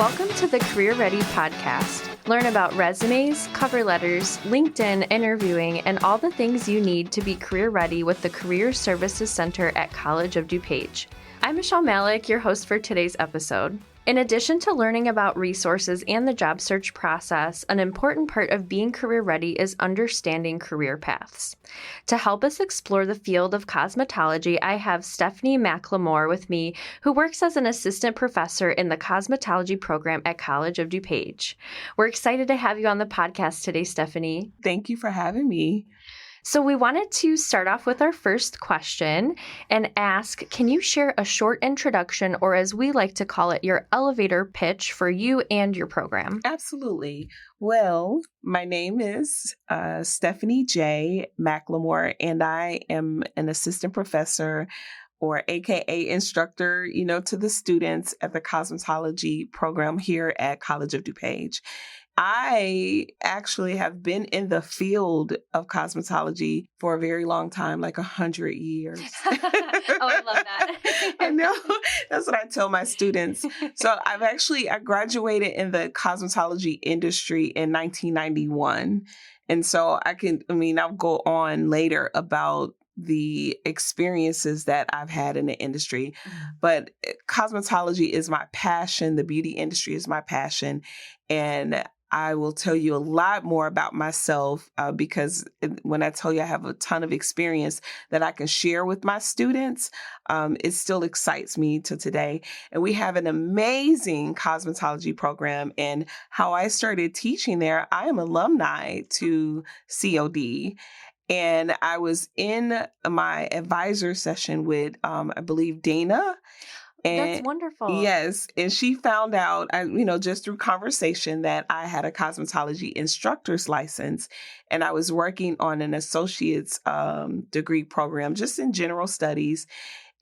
Welcome to the Career Ready podcast. Learn about resumes, cover letters, LinkedIn, interviewing, and all the things you need to be career ready with the Career Services Center at College of DuPage. I'm Michelle Malik, your host for today's episode. In addition to learning about resources and the job search process, an important part of being career ready is understanding career paths. To help us explore the field of cosmetology, I have Stephanie McLemore with me, who works as an assistant professor in the Cosmetology Program at College of DuPage. We're excited to have you on the podcast today, Stephanie. Thank you for having me. So we wanted to start off with our first question and ask, can you share a short introduction, or as we like to call it, your elevator pitch for you and your program? Absolutely. Well, my name is Stephanie J. McLemore, and I am an assistant professor or AKA instructor, to the students at the Cosmetology Program here at College of DuPage. I actually have been in the field of cosmetology for a very long time, like 100 years. Oh, I love that. I know. That's what I tell my students. So I graduated in the cosmetology industry in 1991. And so I'll go on later about the experiences that I've had in the industry. But cosmetology is my passion. The beauty industry is my passion. And I will tell you a lot more about myself because when I tell you I have a ton of experience that I can share with my students, it still excites me to today. And we have an amazing cosmetology program. And how I started teaching there, I am alumni to COD. And I was in my advisor session with, I believe, Dana. And that's wonderful. Yes. And she found out, just through conversation, that I had a cosmetology instructor's license. And I was working on an associate's degree program, just in general studies.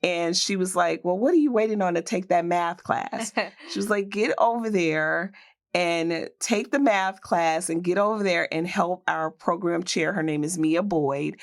And she was like, well, what are you waiting on to take that math class? She was like, get over there and take the math class and get over there and help our program chair. Her name is Mia Boyd.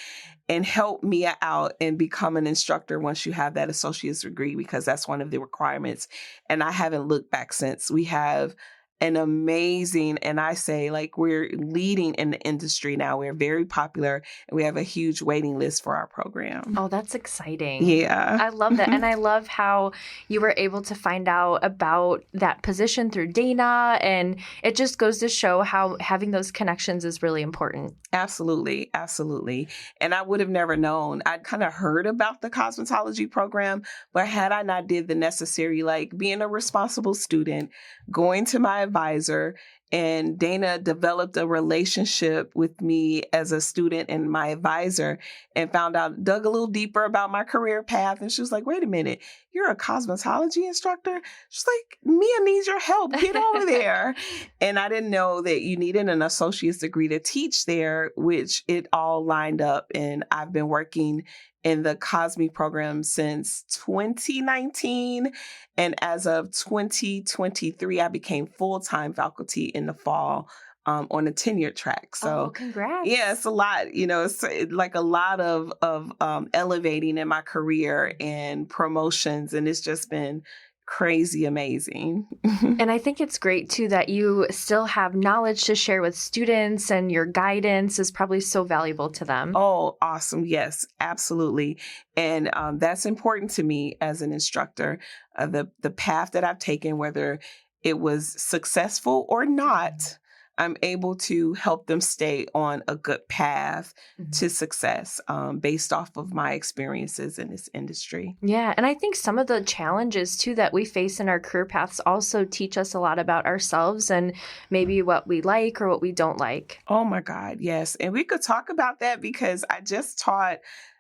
And help Mia out and become an instructor once you have that associate's degree, because that's one of the requirements. And I haven't looked back since. We have an amazing, and I say we're leading in the industry now. We're very popular and we have a huge waiting list for our program. Oh, that's exciting. Yeah. I love that. And I love how you were able to find out about that position through Dana. And it just goes to show how having those connections is really important. Absolutely. Absolutely. And I would have never known. I'd kind of heard about the cosmetology program, but had I not did the necessary, being a responsible student, going to my advisor, and Dana developed a relationship with me as a student and my advisor, and dug a little deeper about my career path. And she was like, wait a minute, you're a cosmetology instructor? She's like, Mia needs your help. Get over there. And I didn't know that you needed an associate's degree to teach there, which it all lined up. And I've been working in the Cosme program since 2019. And as of 2023, I became full-time faculty in the fall on a tenured track. So, congrats. Yeah, it's a lot. It's like a lot of elevating in my career and promotions. And it's just been crazy amazing. And I think it's great, too, that you still have knowledge to share with students, and your guidance is probably so valuable to them. Oh, awesome. Yes, absolutely. And that's important to me as an instructor. The path that I've taken, whether it was successful or not, I'm able to help them stay on a good path to success based off of my experiences in this industry. Yeah. And I think some of the challenges, too, that we face in our career paths also teach us a lot about ourselves and maybe what we like or what we don't like. Oh, my God. Yes. And we could talk about that because I just taught,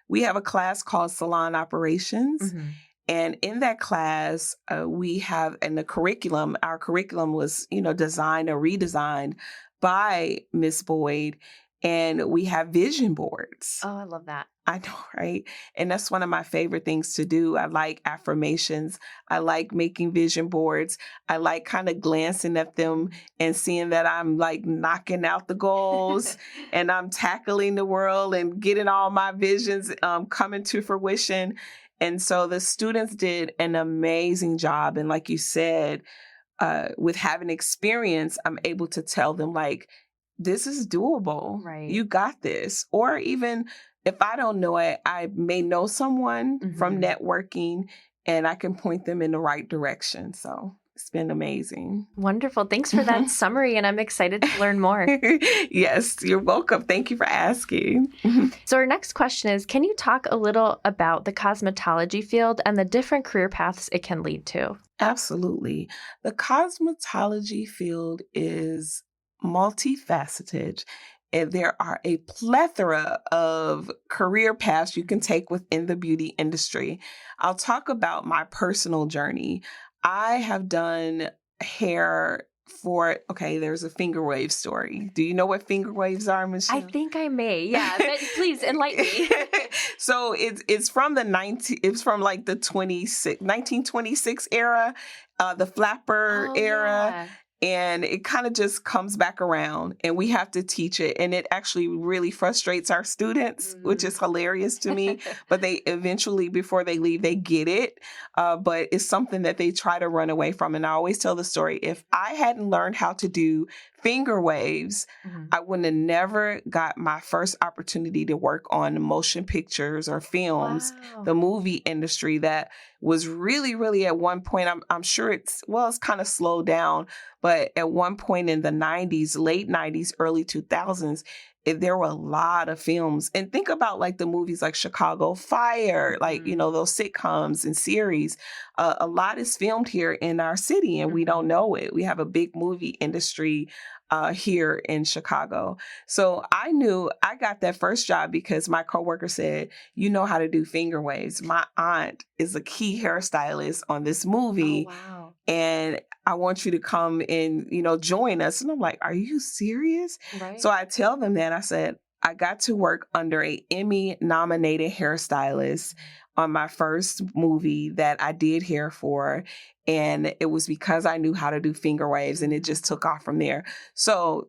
we have a class called Salon Operations. And in that class, we have in the curriculum, our curriculum was, designed or redesigned by Miss Boyd. And we have vision boards. Oh, I love that. I know, right? And that's one of my favorite things to do. I like affirmations. I like making vision boards. I like kind of glancing at them and seeing that I'm knocking out the goals and I'm tackling the world and getting all my visions coming to fruition. And so the students did an amazing job. And like you said, with having experience, I'm able to tell them like, this is doable. Right. You got this. Or even if I don't know it, I may know someone from networking and I can point them in the right direction. So it's been amazing. Wonderful. Thanks for that summary. And I'm excited to learn more. Yes, you're welcome. Thank you for asking. So our next question is, can you talk a little about the cosmetology field and the different career paths it can lead to? Absolutely. The cosmetology field is multifaceted, and there are a plethora of career paths you can take within the beauty industry. I'll talk about my personal journey. I have done hair there's a finger wave story. Do you know what finger waves are, Michelle? I think I may. Yeah, but please enlighten me. So it's from the 1926 era, the flapper era. Yeah. And it kind of just comes back around and we have to teach it. And it actually really frustrates our students, which is hilarious to me. But they eventually, before they leave, they get it. But it's something that they try to run away from. And I always tell the story, if I hadn't learned how to do finger waves, I would have never got my first opportunity to work on motion pictures or films, the movie industry that was really, really at one point, I'm sure it's kind of slowed down, but at one point in the 90s, late 90s, early 2000s, there were a lot of films. And think about like the movies like Chicago Fire, like, those sitcoms and series. A lot is filmed here in our city and we don't know it. We have a big movie industry here in Chicago. So I knew I got that first job because my coworker said, you know how to do finger waves. My aunt is a key hairstylist on this movie. Oh, wow. And I want you to come and, join us. And I'm like, are you serious? Right. So I tell them that. I said, I got to work under a Emmy-nominated hairstylist on my first movie that I did hair for. And it was because I knew how to do finger waves and it just took off from there. So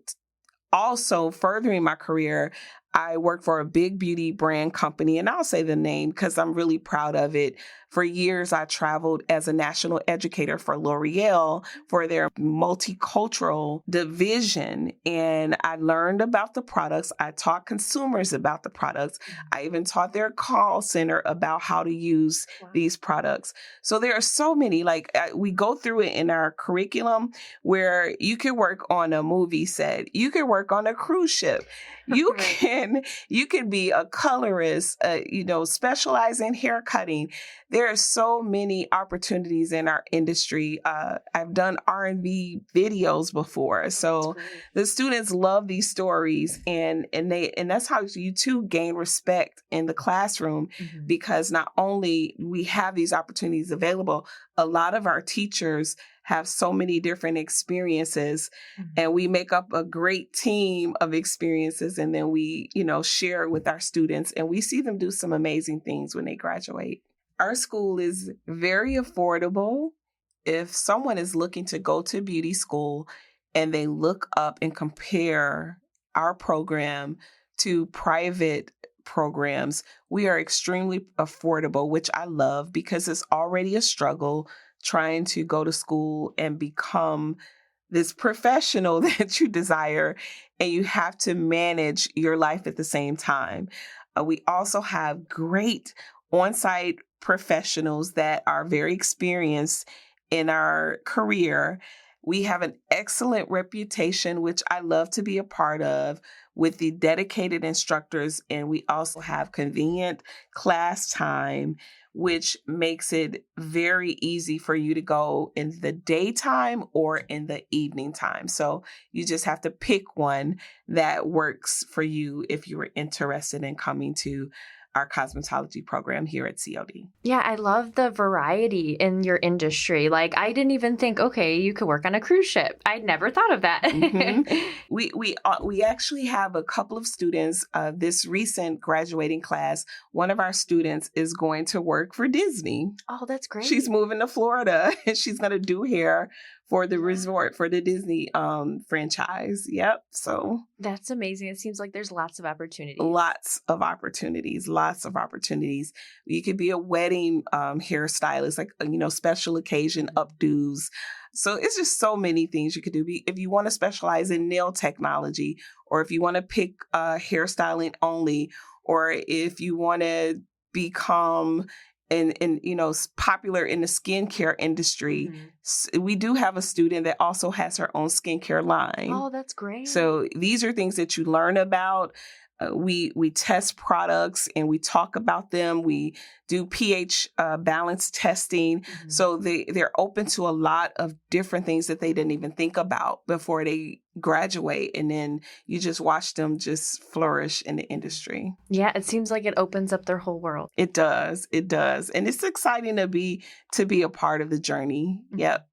also furthering my career, I work for a big beauty brand company, and I'll say the name because I'm really proud of it. For years, I traveled as a national educator for L'Oreal for their multicultural division, and I learned about the products. I taught consumers about the products. I even taught their call center about how to use these products. So there are so many, we go through it in our curriculum where you can work on a movie set, you can work on a cruise ship. You can be a colorist, specialize in hair cutting. There are so many opportunities in our industry. I've done R&B videos before. So the students love these stories and that's how you too gain respect in the classroom because not only we have these opportunities available, a lot of our teachers have so many different experiences and we make up a great team of experiences and then we, share it with our students and we see them do some amazing things when they graduate. Our school is very affordable. If someone is looking to go to beauty school and they look up and compare our program to private programs, we are extremely affordable, which I love because it's already a struggle trying to go to school and become this professional that you desire, and you have to manage your life at the same time. We also have great on-site professionals that are very experienced in our career. We have an excellent reputation, which I love to be a part of, with the dedicated instructors. And we also have convenient class time, which makes it very easy for you to go in the daytime or in the evening time. So you just have to pick one that works for you if you were interested in coming to our cosmetology program here at COD. Yeah, I love the variety in your industry. I didn't even think, okay, you could work on a cruise ship. I'd never thought of that. We actually have a couple of students, this recent graduating class. One of our students is going to work for Disney. Oh, that's great. She's moving to Florida and she's going to do hair for the resort, for the Disney franchise. Yep. So that's amazing. It seems like there's lots of opportunities. Lots of opportunities. You could be a wedding hairstylist, special occasion updos. So it's just so many things you could do. If you want to specialize in nail technology, or if you want to pick hairstyling only, or if you want to become popular in the skincare industry, we do have a student that also has her own skincare line. Oh, that's great. So these are things that you learn about. We test products and we talk about them. We do pH balance testing. So they're open to a lot of different things that they didn't even think about before they graduate. And then you just watch them just flourish in the industry. Yeah, it seems like it opens up their whole world. It does. It does. And it's exciting to be a part of the journey. Yep.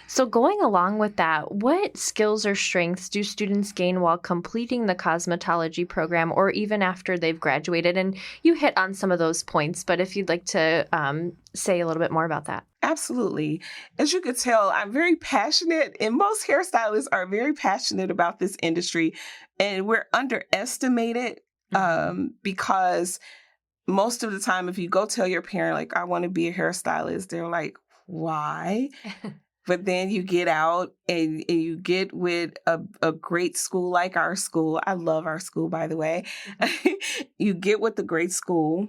So going along with that, what skills or strengths do students gain while completing the cosmetology program or even after they've graduated? And you hit on some of those points, but if you'd like to say a little bit more about that. Absolutely. As you could tell, I'm very passionate, and most hairstylists are very passionate about this industry, and we're underestimated because most of the time, if you go tell your parent, like, I want to be a hairstylist, they're like, why? But then you get out and you get with a great school like our school. I love our school, by the way. You get with the great school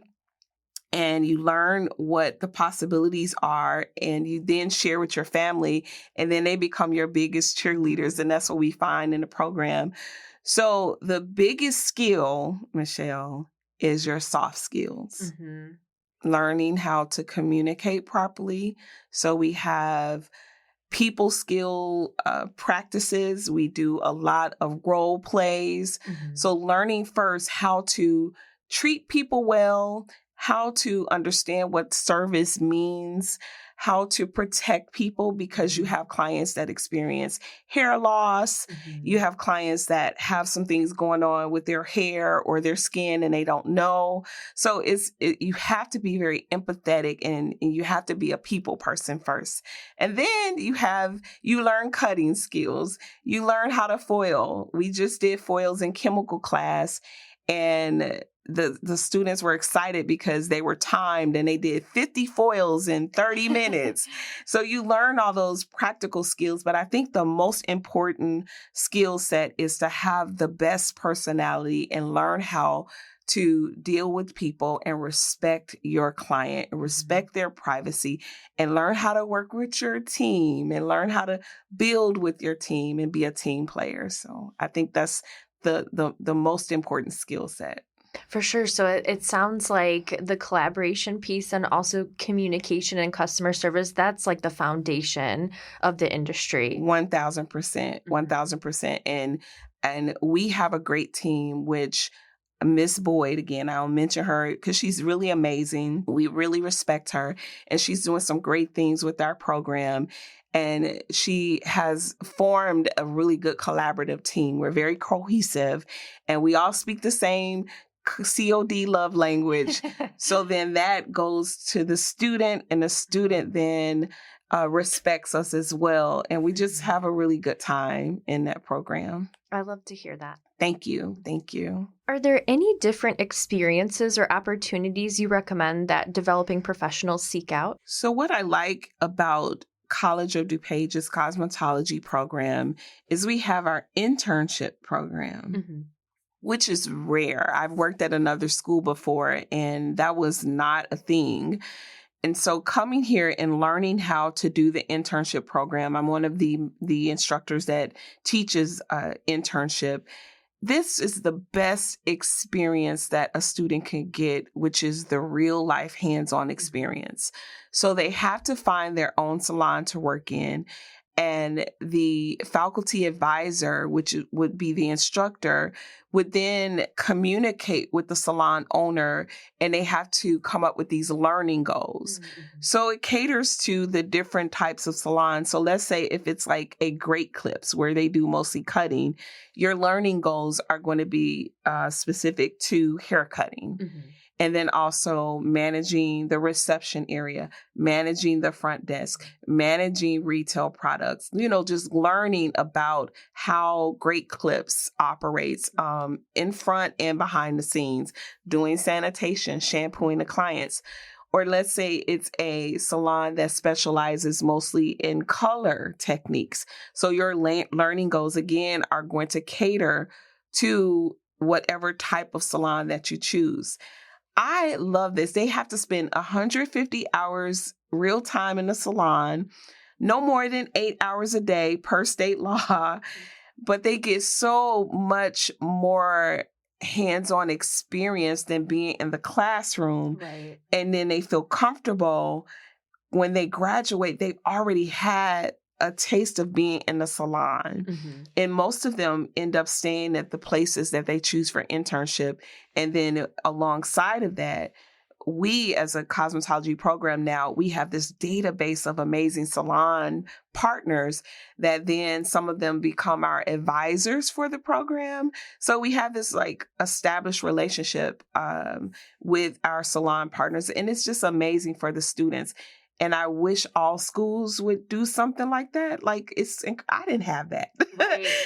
and you learn what the possibilities are, and you then share with your family, and then they become your biggest cheerleaders. And that's what we find in the program. So the biggest skill, Michelle, is your soft skills. Learning how to communicate properly. So we have people skill practices. We do a lot of role plays. So learning first how to treat people well, how to understand what service means, how to protect people, because you have clients that experience hair loss. You have clients that have some things going on with their hair or their skin and they don't know. So you have to be very empathetic, and you have to be a people person first. And then you learn cutting skills. You learn how to foil. We just did foils in chemical class, and the students were excited because they were timed and they did 50 foils in 30 minutes. So you learn all those practical skills. But I think the most important skill set is to have the best personality and learn how to deal with people and respect your client and respect their privacy, and learn how to work with your team and learn how to build with your team and be a team player. So I think that's the most important skill set. For sure. So it sounds like the collaboration piece and also communication and customer service, that's like the foundation of the industry. 1,000%. 1,000%. And we have a great team, which Miss Boyd, again, I'll mention her because she's really amazing. We really respect her, and she's doing some great things with our program. And she has formed a really good collaborative team. We're very cohesive, and we all speak the same COD love language. So then that goes to the student, and the student then respects us as well. And we just have a really good time in that program. I love to hear that. Thank you. Thank you. Are there any different experiences or opportunities you recommend that developing professionals seek out? So what I like about College of DuPage's Cosmetology Program is we have our internship program, which is rare. I've worked at another school before, and that was not a thing. And so coming here and learning how to do the internship program, I'm one of the instructors that teaches internship. This is the best experience that a student can get, which is the real life hands-on experience. So they have to find their own salon to work in. And the faculty advisor, which would be the instructor, would then communicate with the salon owner, and they have to come up with these learning goals. So it caters to the different types of salons. So let's say if it's like a Great Clips where they do mostly cutting, your learning goals are going to be specific to hair cutting. And then also managing the reception area, managing the front desk, managing retail products, just learning about how Great Clips operates in front and behind the scenes, doing sanitation, shampooing the clients. Or let's say it's a salon that specializes mostly in color techniques. So your learning goals, again, are going to cater to whatever type of salon that you choose. I love this. They have to spend 150 hours real time in the salon, no more than 8 hours a day per state law, but they get so much more hands-on experience than being in the classroom. Right. And then they feel comfortable when they graduate. They've already had a taste of being in the salon. Mm-hmm. And most of them end up staying at the places that they choose for internship. And then alongside of that, we as a cosmetology program now, we have this database of amazing salon partners that then some of them become our advisors for the program. So we have this like established relationship with our salon partners, and it's just amazing for the students. And I wish all schools would do something like that. Like I didn't have that.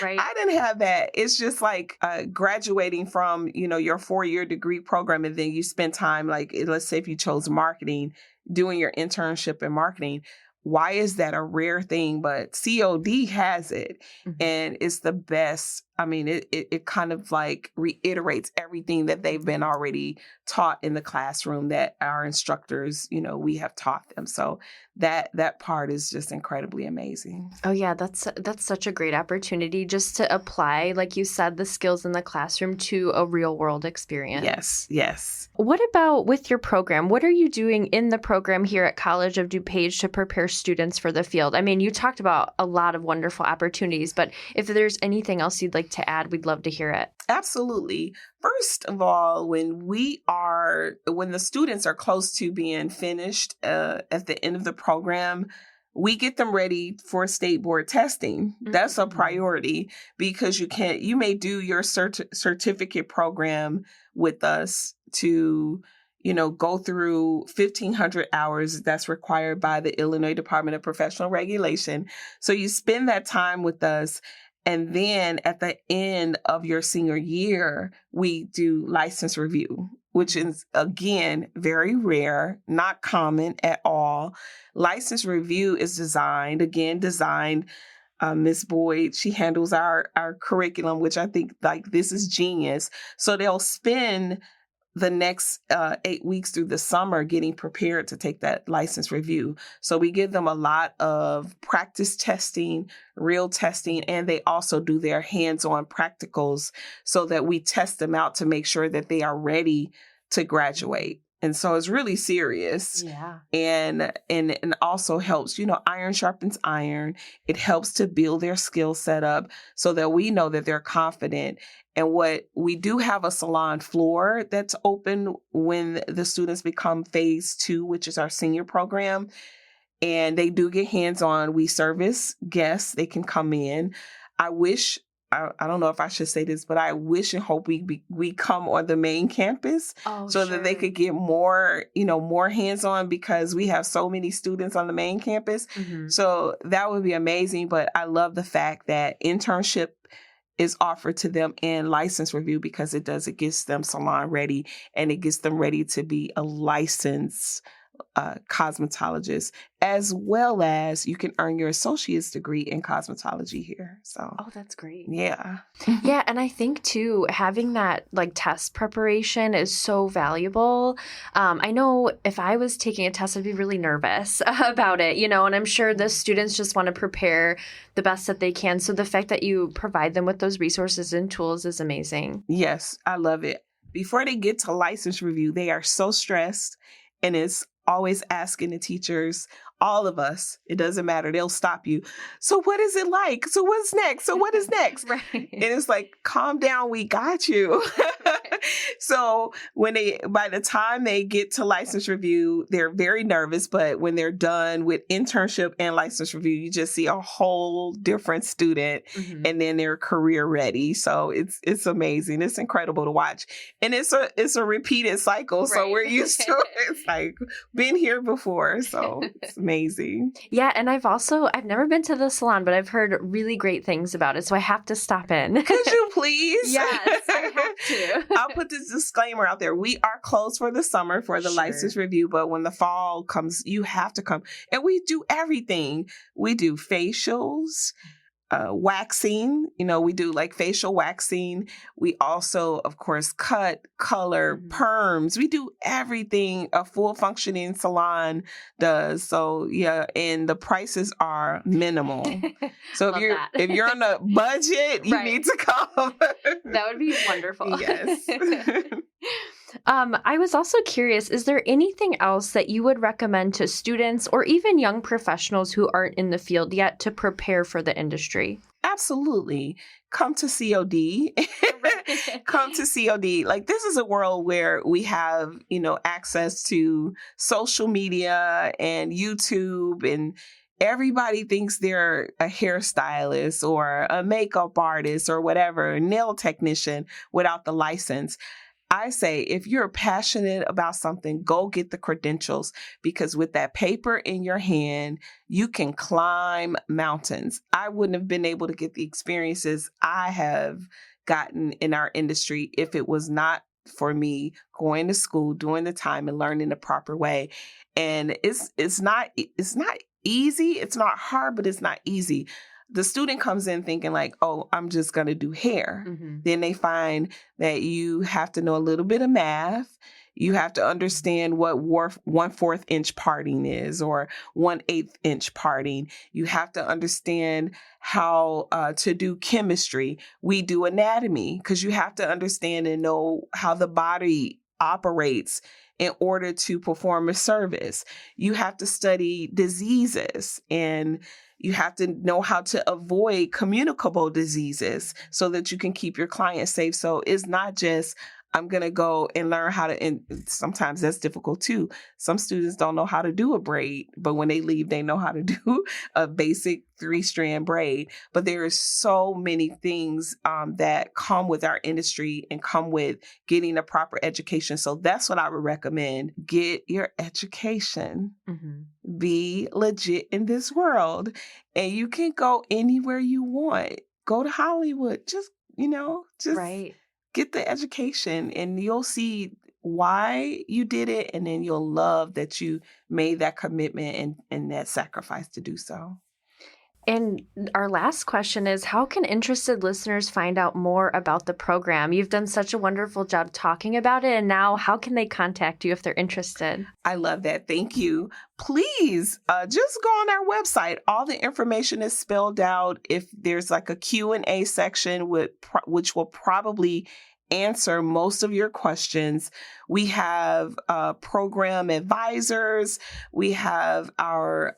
Right. I didn't have that. It's just like graduating from, your 4-year degree program, and then you spend time, like, let's say if you chose marketing, doing your internship in marketing. Why is that a rare thing? But COD has it, mm-hmm. and it's the best. I mean, it kind of like reiterates everything that they've been already taught in the classroom that our instructors, we have taught them. So that part is just incredibly amazing. Oh yeah, that's such a great opportunity just to apply, like you said, the skills in the classroom to a real world experience. Yes. What about with your program? What are you doing in the program here at College of DuPage to prepare students for the field? I mean, you talked about a lot of wonderful opportunities, but if there's anything else you'd like to add, we'd love to hear it. Absolutely. First of all, when the students are close to being finished at the end of the program, we get them ready for state board testing. Mm-hmm. That's a priority because you may do your certificate program with us to, go through 1,500 hours that's required by the Illinois Department of Professional Regulation. So you spend that time with us. And then at the end of your senior year, we do license review, which is, again, very rare, not common at all. License review is designed, Ms. Boyd, she handles our curriculum, which I think this is genius. So they'll spend the next 8 weeks through the summer getting prepared to take that license review. So we give them a lot of practice testing, real testing, and they also do their hands-on practicals so that we test them out to make sure that they are ready to graduate. And so it's really serious. Yeah. And also helps, iron sharpens iron. It helps to build their skill set up so that we know that they're confident. And what we do have a salon floor that's open when the students become phase 2, which is our senior program. And they do get hands-on. We service guests. They can come in. I don't know if I should say this, but I wish and hope we come on the main campus that they could get more hands-on because we have so many students on the main campus. Mm-hmm. So that would be amazing. But I love the fact that internship is offered to them in license review because it gets them salon ready and it gets them ready to be a licensed cosmetologist, as well as you can earn your associate's degree in cosmetology here. So, that's great. Yeah. Yeah. And I think too, having that test preparation is so valuable. I know if I was taking a test, I'd be really nervous about it, and I'm sure the students just want to prepare the best that they can. So the fact that you provide them with those resources and tools is amazing. Yes, I love it. Before they get to license review, they are so stressed, and it's always asking the teachers, all of us, it doesn't matter. They'll stop you. So what is it like? So what's next? So what is next? Right. And it's like, calm down. We got you. So by the time they get to license review, they're very nervous. But when they're done with internship and license review, you just see a whole different student, mm-hmm. and then they're career ready. So it's amazing. It's incredible to watch. And it's a repeated cycle. Right. So we're used to it. It's like been here before. So it's amazing. Yeah. And I've never been to the salon, but I've heard really great things about it. So I have to stop in. Could you please? Yes, I have to. I'll put this disclaimer out there. We are closed for the summer for the license review, but when the fall comes, you have to come. And we do everything. We do facials, waxing, we do like facial waxing. We also, of course, cut, color, perms. We do everything a full functioning salon does. So yeah, and the prices are minimal. So if you're on a budget, you need to come. That would be wonderful. Yes. I was also curious, is there anything else that you would recommend to students or even young professionals who aren't in the field yet to prepare for the industry? Absolutely. Come to COD. Come to COD. Like, this is a world where we have, access to social media and YouTube, and everybody thinks they're a hairstylist or a makeup artist or whatever, a nail technician without the license. I say, if you're passionate about something, go get the credentials, because with that paper in your hand, you can climb mountains. I wouldn't have been able to get the experiences I have gotten in our industry if it was not for me going to school, doing the time and learning the proper way. And it's not easy. It's not hard, but it's not easy. The student comes in thinking like, oh, I'm just going to do hair. Then they find that you have to know a little bit of math. You have to understand what 1/4 inch parting is or 1/8 inch parting. You have to understand how to do chemistry. We do anatomy, because you have to understand and know how the body operates in order to perform a service. You have to study diseases, and you have to know how to avoid communicable diseases so that you can keep your clients safe. So it's not just, I'm going to go and learn how to, and sometimes that's difficult too. Some students don't know how to do a braid, but when they leave, they know how to do a basic 3-strand braid. But there are so many things that come with our industry and come with getting a proper education. So that's what I would recommend. Get your education. Be legit in this world, and you can go anywhere you want. Go to Hollywood. Just get the education, and you'll see why you did it. And then you'll love that you made that commitment and that sacrifice to do so. And our last question is, how can interested listeners find out more about the program? You've done such a wonderful job talking about it. And now how can they contact you if they're interested? I love that. Thank you. Please just go on our website. All the information is spelled out. If there's like a Q&A section, which will probably answer most of your questions. We have program advisors. We have our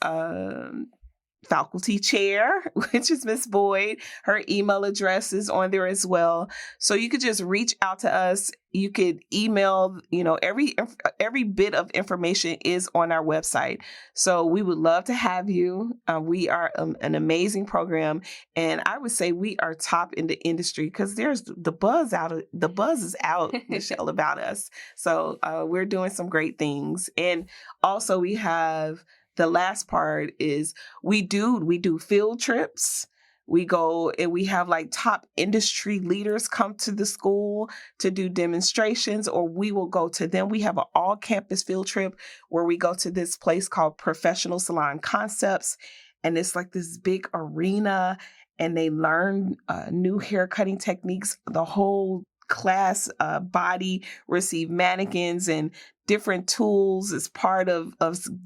faculty chair, which is Miss Boyd. Her email address is on there as well. So you could just reach out to us. You could email, every bit of information is on our website. So we would love to have you. We are an amazing program. And I would say we are top in the industry, because there's the buzz is out, Michelle, about us. So we're doing some great things. And also we have, the last part is we do field trips. We go and we have like top industry leaders come to the school to do demonstrations, or we will go to them. We have an all-campus field trip where we go to this place called Professional Salon Concepts. And it's like this big arena, and they learn new hair cutting techniques. The whole class body receive mannequins and different tools as part of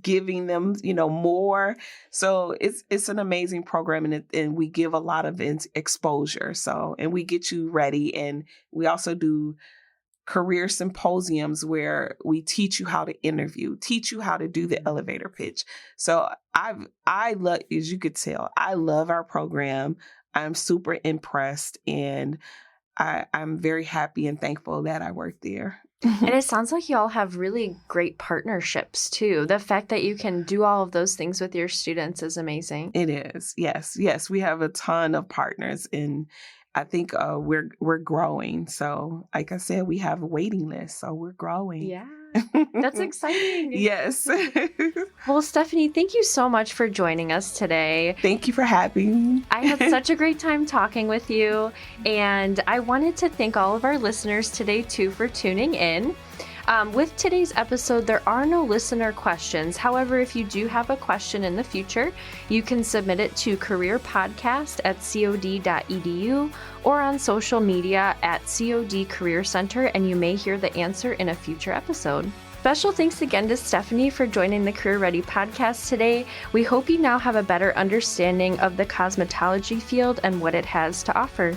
giving them, more. So it's an amazing program, and we give a lot of exposure. So, and we get you ready. And we also do career symposiums where we teach you how to interview, teach you how to do the elevator pitch. So I love, as you could tell, I love our program. I'm super impressed, and I'm very happy and thankful that I work there. And it sounds like you all have really great partnerships too. The fact that you can do all of those things with your students is amazing. It is. Yes. We have a ton of partners, and I think we're growing. So like I said, we have a waiting list, so we're growing. Yeah. That's exciting. Yes. Well, Stephanie, thank you so much for joining us today. Thank you for having me. I had such a great time talking with you, and I wanted to thank all of our listeners today, too, for tuning in. With today's episode, there are no listener questions. However, if you do have a question in the future, you can submit it to careerpodcast@cod.edu or on social media at COD Career Center, and you may hear the answer in a future episode. Special thanks again to Stephanie for joining the Career Ready podcast today. We hope you now have a better understanding of the cosmetology field and what it has to offer.